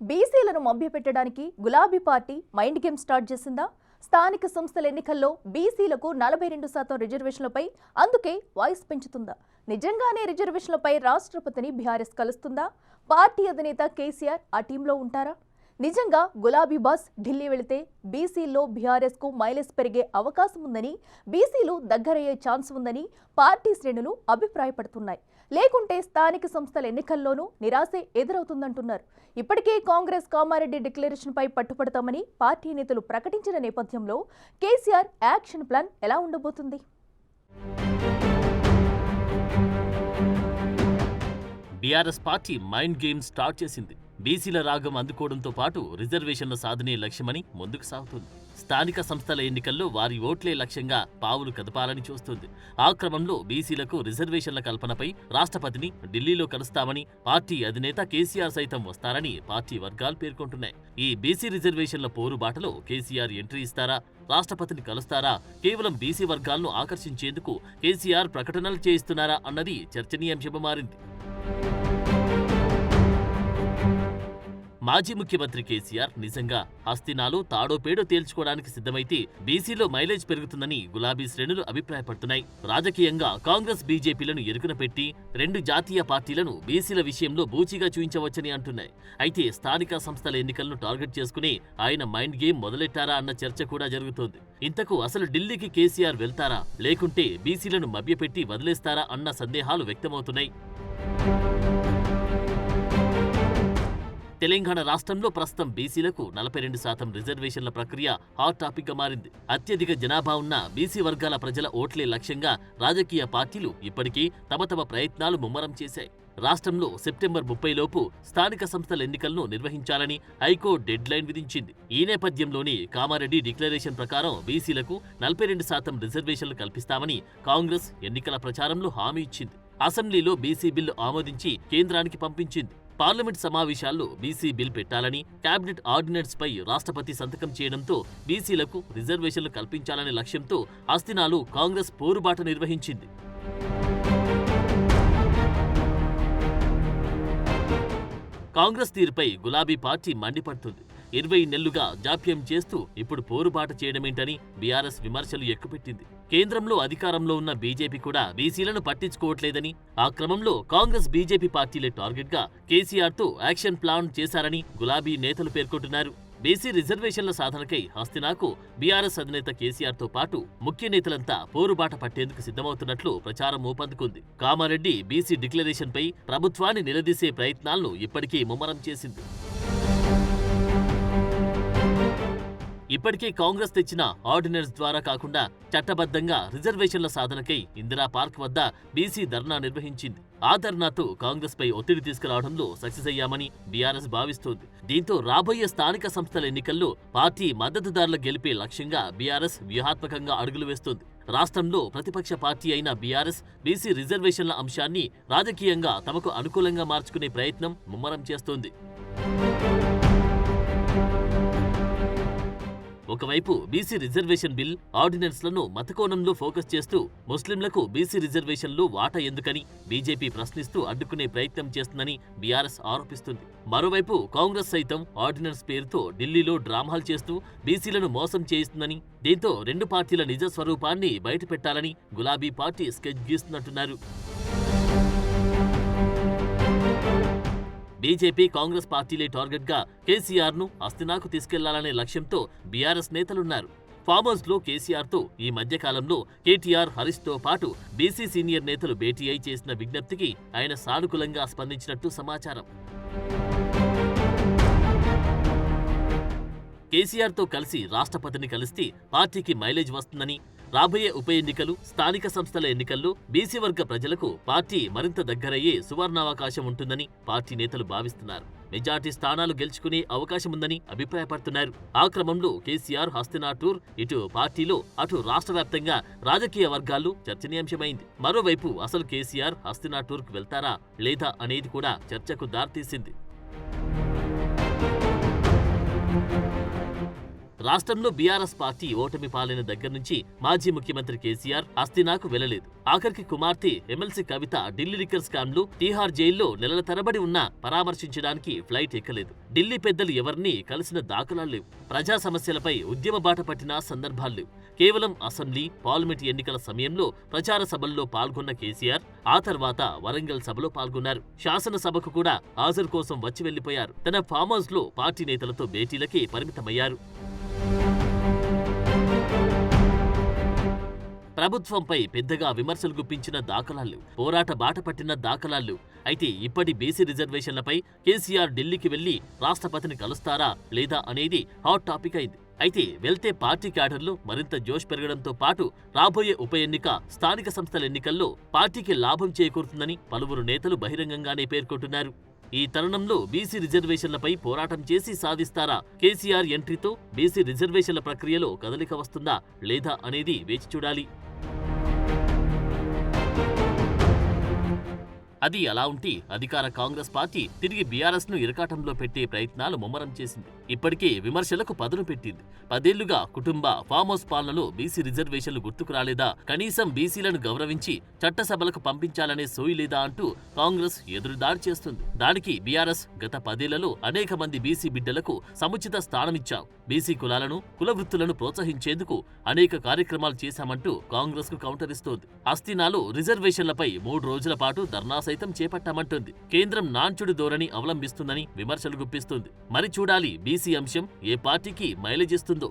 బీసీలను మభ్యపెట్టడానికి గులాబీ party mind game start చేసిందా? స్థానిక సంస్థల ఎన్నికల్లో బీసీలకు 42% రిజర్వేషన్లపై అందుకే వాయిస్ పెంచుతుందా? నిజంగానే రిజర్వేషన్లపై రాష్ట్రపతిని బీఆర్ఎస్ కలుస్తుందా? పార్టీ అధినేత కేసీఆర్ ఆ టీంలో ఉంటారా? నిజంగా గులాబీ బాస్ ఢిల్లీ వెళితే బీసీల్లో బీఆర్ఎస్కు మైలేజ్ పెరిగే అవకాశం ఉందని, బీసీలు దగ్గరయ్యే ఛాన్స్ ఉందని పార్టీ శ్రేణులు అభిప్రాయపడుతున్నాయి. లేకుంటే స్థానిక సంస్థల ఎన్నికల్లోనూ నిరాశే ఎదురవుతుందంటున్నారు. ఇప్పటికే కాంగ్రెస్ కామారెడ్డి డిక్లరేషన్పై పట్టుపడతామని పార్టీ నేతలు ప్రకటించిన నేపథ్యంలో కేసీఆర్ యాక్షన్ ప్లాన్ ఎలా ఉండబోతుంది? BRS party mind game start చేసింది. బీసీల రాగం అందుకోవడంతో పాటు రిజర్వేషన్ల సాధనే లక్ష్యమని ముందుకు సాగుతుంది. స్థానిక సంస్థల ఎన్నికల్లో వారి ఓట్లే లక్ష్యంగా పావులు కదపాలని చూస్తుంది. ఆ క్రమంలో బీసీలకు రిజర్వేషన్ల కల్పనపై రాష్ట్రపతిని ఢిల్లీలో కలుస్తామని పార్టీ అధినేత కేసీఆర్ సైతం వస్తారని పార్టీ వర్గాలు పేర్కొంటున్నాయి. ఈ బీసీ రిజర్వేషన్ల పోరుబాటలో కేసీఆర్ ఎంట్రీ ఇస్తారా? రాష్ట్రపతిని కలుస్తారా? కేవలం బీసీ వర్గాలను ఆకర్షించేందుకు కేసీఆర్ ప్రకటనలు చేయిస్తున్నారా అన్నది చర్చనీయాంశంగా మారింది. మాజీ ముఖ్యమంత్రి కేసీఆర్ నిజంగా హస్తినాలో తాడోపేడో తేల్చుకోవడానికి సిద్ధమైతే బీసీలో మైలేజ్ పెరుగుతుందని గులాబీ శ్రేణులు అభిప్రాయపడుతున్నాయి. రాజకీయంగా కాంగ్రెస్ బీజేపీలను ఎరుకున పెట్టి రెండు జాతీయ పార్టీలను బీసీల విషయంలో బూచిగా చూయించవచ్చని అంటున్నాయి. అయితే స్థానిక సంస్థల ఎన్నికలను టార్గెట్ చేసుకుని ఆయన మైండ్ గేమ్ మొదలెట్టారా అన్న చర్చ కూడా జరుగుతోంది. ఇంతకు అసలు ఢిల్లీకి కేసీఆర్ వెళ్తారా, లేకుంటే బీసీలను మభ్యపెట్టి వదిలేస్తారా అన్న సందేహాలు వ్యక్తమవుతున్నాయి. తెలంగాణ రాష్ట్రంలో ప్రస్తుతం బీసీలకు 42% రిజర్వేషన్ల ప్రక్రియ హాట్ టాపిక్ గా మారింది. అత్యధిక జనాభా ఉన్న బీసీ వర్గాల ప్రజల ఓట్లే లక్ష్యంగా రాజకీయ పార్టీలు ఇప్పటికీ తమ ప్రయత్నాలు ముమ్మరం చేశాయి. రాష్ట్రంలో సెప్టెంబర్ 30 లోపు స్థానిక సంస్థల ఎన్నికలను నిర్వహించాలని హైకోర్టు డెడ్ లైన్ విధించింది. ఈ నేపథ్యంలోనే కామారెడ్డి డిక్లరేషన్ ప్రకారం బీసీలకు 42% రిజర్వేషన్లు కల్పిస్తామని కాంగ్రెస్ ఎన్నికల ప్రచారంలో హామీ ఇచ్చింది. అసెంబ్లీలో బీసీ బిల్లు ఆమోదించి కేంద్రానికి పంపించింది. పార్లమెంట్ సమావేశాల్లో బీసీ బిల్ పెట్టాలని, కేబినెట్ ఆర్డినెన్స్ పై రాష్ట్రపతి సంతకం చేయడంతో బీసీలకు రిజర్వేషన్లు కల్పించాలనే లక్ష్యంతో హస్తినాలో కాంగ్రెస్ పోరుబాట నిర్వహించింది. కాంగ్రెస్ తీరుపై గులాబీ పార్టీ మండిపడుతుంది. 20 నెలలుగా జాప్యం చేస్తూ ఇప్పుడు పోరుబాట చేయడమేంటని బీఆర్ఎస్ విమర్శలు ఎక్కుపెట్టింది. కేంద్రంలో అధికారంలో ఉన్న బీజేపీ కూడా బీసీలను పట్టించుకోవట్లేదని, ఆ క్రమంలో కాంగ్రెస్ బీజేపీ పార్టీలే టార్గెట్ గా కేసీఆర్తో యాక్షన్ ప్లాన్ చేశారని గులాబీ నేతలు పేర్కొంటున్నారు. బీసీ రిజర్వేషన్ల సాధనకై హస్తినాకు బీఆర్ఎస్ అధినేత కేసీఆర్తో పాటు ముఖ్య నేతలంతా పోరుబాట పట్టేందుకు సిద్ధమవుతున్నట్లు ప్రచారం ఊపందుకుంది. కామారెడ్డి బీసీ డిక్లరేషన్పై ప్రభుత్వాన్ని నిలదీసే ప్రయత్నాలను ఇప్పటికీ ముమ్మరం చేసింది. ఇప్పటికే కాంగ్రెస్ తెచ్చిన ఆర్డినెన్స్ ద్వారా కాకుండా చట్టబద్ధంగా రిజర్వేషన్ల సాధనకై ఇందిరా పార్క్ వద్ద బీసీ ధర్నా నిర్వహించింది. ఆ ధర్నాతో కాంగ్రెస్ పై ఒత్తిడి తీసుకురావడంలో సక్సెస్ అయ్యామని బీఆర్ఎస్ భావిస్తోంది. దీంతో రాబోయే స్థానిక సంస్థల ఎన్నికల్లో పార్టీ మద్దతుదారుల గెలిపే లక్ష్యంగా బీఆర్ఎస్ వ్యూహాత్మకంగా అడుగులు వేస్తోంది. రాష్ట్రంలో ప్రతిపక్ష పార్టీ అయిన బీఆర్ఎస్ బీసీ రిజర్వేషన్ల అంశాన్ని రాజకీయంగా తమకు అనుకూలంగా మార్చుకునే ప్రయత్నం ముమ్మరం చేస్తోంది. ఒకవైపు బీసీ రిజర్వేషన్ బిల్ ఆర్డినెన్స్లను మతకోణంలో ఫోకస్ చేస్తూ ముస్లింలకు బీసీ రిజర్వేషన్లు వాటా ఎందుకని బీజేపీ ప్రశ్నిస్తూ అడ్డుకునే ప్రయత్నం చేస్తుందని బీఆర్ఎస్ ఆరోపిస్తుంది. మరోవైపు కాంగ్రెస్ సైతం ఆర్డినెన్స్ పేరుతో ఢిల్లీలో డ్రామాలు చేస్తూ బీసీలను మోసం చేయిస్తుందని, దీంతో రెండు పార్టీల నిజ స్వరూపాన్ని బయటపెట్టాలని గులాబీ పార్టీ స్కెచ్ గీస్తున్నట్టున్నారు. బీజేపీ కాంగ్రెస్ పార్టీలే టార్గెట్ గా కేసీఆర్ ను హస్తినాకు తీసుకెళ్లాలనే లక్ష్యంతో బీఆర్ఎస్ నేతలున్నారు. ఫామ్ హౌస్ లో కేసీఆర్ తో ఈ మధ్యకాలంలో కేటీఆర్, హరీష్ తో పాటు బీసీ సీనియర్ నేతలు భేటీ అయి చేసిన విజ్ఞప్తికి ఆయన సానుకూలంగా స్పందించినట్టు సమాచారం. కేసీఆర్ తో కలిసి రాష్ట్రపతిని కలిస్తే పార్టీకి మైలేజ్ వస్తుందని, రాబోయే ఉప ఎన్నికలు, స్థానిక సంస్థల ఎన్నికల్లో బీసీ వర్గ ప్రజలకు పార్టీ మరింత దగ్గరయ్యే సువర్ణావకాశం ఉంటుందని పార్టీ నేతలు భావిస్తున్నారు. మెజార్టీ స్థానాలు గెలుచుకునే అవకాశముందని అభిప్రాయపడుతున్నారు. ఆ క్రమంలో కేసీఆర్ హస్తినా టూర్ ఇటు పార్టీలో అటు రాష్ట్ర వ్యాప్తంగా రాజకీయ వర్గాల్లో చర్చనీయాంశమైంది. మరోవైపు అసలు కేసీఆర్ హస్తినా టూర్కు వెళ్తారా లేదా అనేది కూడా చర్చకు దారితీసింది. రాష్ట్రంలో బీఆర్ఎస్ పార్టీ ఓటమి పాలైన దగ్గర నుంచి మాజీ ముఖ్యమంత్రి కేసీఆర్ హస్తినాకు వెళ్లలేదు. ఆఖరికి కుమార్తె ఎమ్మెల్సీ కవిత ఢిల్లీ లిక్కర్ స్కామ్లు తీహార్ జైల్లో నెలల తరబడి ఉన్నా పరామర్శించడానికి ఫ్లైట్ ఎక్కలేదు. ఢిల్లీ పెద్దలు ఎవరినీ కలిసిన దాఖలాలు లేవు. ప్రజా సమస్యలపై ఉద్యమ బాట పట్టిన సందర్భాలు లేవు. కేవలం అసెంబ్లీ, పార్లమెంట్ ఎన్నికల సమయంలో ప్రచార సభల్లో పాల్గొన్న కేసీఆర్ ఆ తర్వాత వరంగల్ సభలో పాల్గొన్నారు. శాసనసభకు కూడా హాజరు కోసం వచ్చి వెళ్లిపోయారు. తన ఫామ్ హౌస్ లో పార్టీ నేతలతో భేటీలకే పరిమితమయ్యారు. ప్రభుత్వంపై పెద్దగా విమర్శలు గుప్పించిన దాఖలాలు, పోరాట బాట పట్టిన దాఖలాలు. అయితే ఇప్పటి బీసీ రిజర్వేషన్లపై కేసీఆర్ ఢిల్లీకి వెళ్లి రాష్ట్రపతిని కలుస్తారా లేదా అనేది హాట్ టాపిక్ అయింది. అయితే వెళ్తే పార్టీ క్యాడర్లో మరింత జోష్ పెరగడంతో పాటు రాబోయే ఉప ఎన్నిక, స్థానిక సంస్థల ఎన్నికల్లో పార్టీకి లాభం చేకూరుతుందని పలువురు నేతలు బహిరంగంగానే పేర్కొంటున్నారు. ఈ తరుణంలో బీసీ రిజర్వేషన్లపై పోరాటం చేసి సాధిస్తారా? కేసీఆర్ ఎంట్రీతో బీసీ రిజర్వేషన్ల ప్రక్రియలో కదలిక వస్తుందా లేదా అనేది వేచి చూడాలి. అది అలా ఉంటే అధికార కాంగ్రెస్ పార్టీ తిరిగి బీఆర్ఎస్ ను ఇరకాటంలో పెట్టే ప్రయత్నాలు ముమ్మరం చేసింది. ఇప్పటికే విమర్శలకు పదును పెట్టింది. 10 ఏళ్లుగా కుటుంబ ఫామ్ హౌస్ పాలనలో బీసీ రిజర్వేషన్లు గుర్తుకు రాలేదా? కనీసం బీసీలను గౌరవించి చట్టసభలకు పంపించాలనే సోయి లేదా అంటూ కాంగ్రెస్ ఎదురుదాడి చేస్తుంది. దానికి బీఆర్ఎస్ గత 10 ఏళ్లలో అనేక మంది బీసీ బిడ్డలకు సముచిత స్థానమిచ్చాం, బీసీ కులాలను, కుల వృత్తులను ప్రోత్సహించేందుకు అనేక కార్యక్రమాలు చేశామంటూ కాంగ్రెస్ కు కౌంటర్ ఇస్తోంది. హస్తినాలో రిజర్వేషన్లపై 3 రోజుల పాటు ధర్నా సైతం చేపట్టామంటుంది. కేంద్రం నాంచుడి ధోరణి అవలంబిస్తుందని విమర్శలు గుప్పిస్తుంది. మరి చూడాలి బీసీ అంశం ఏ పార్టీకి మైలేజ్ ఇస్తుందో.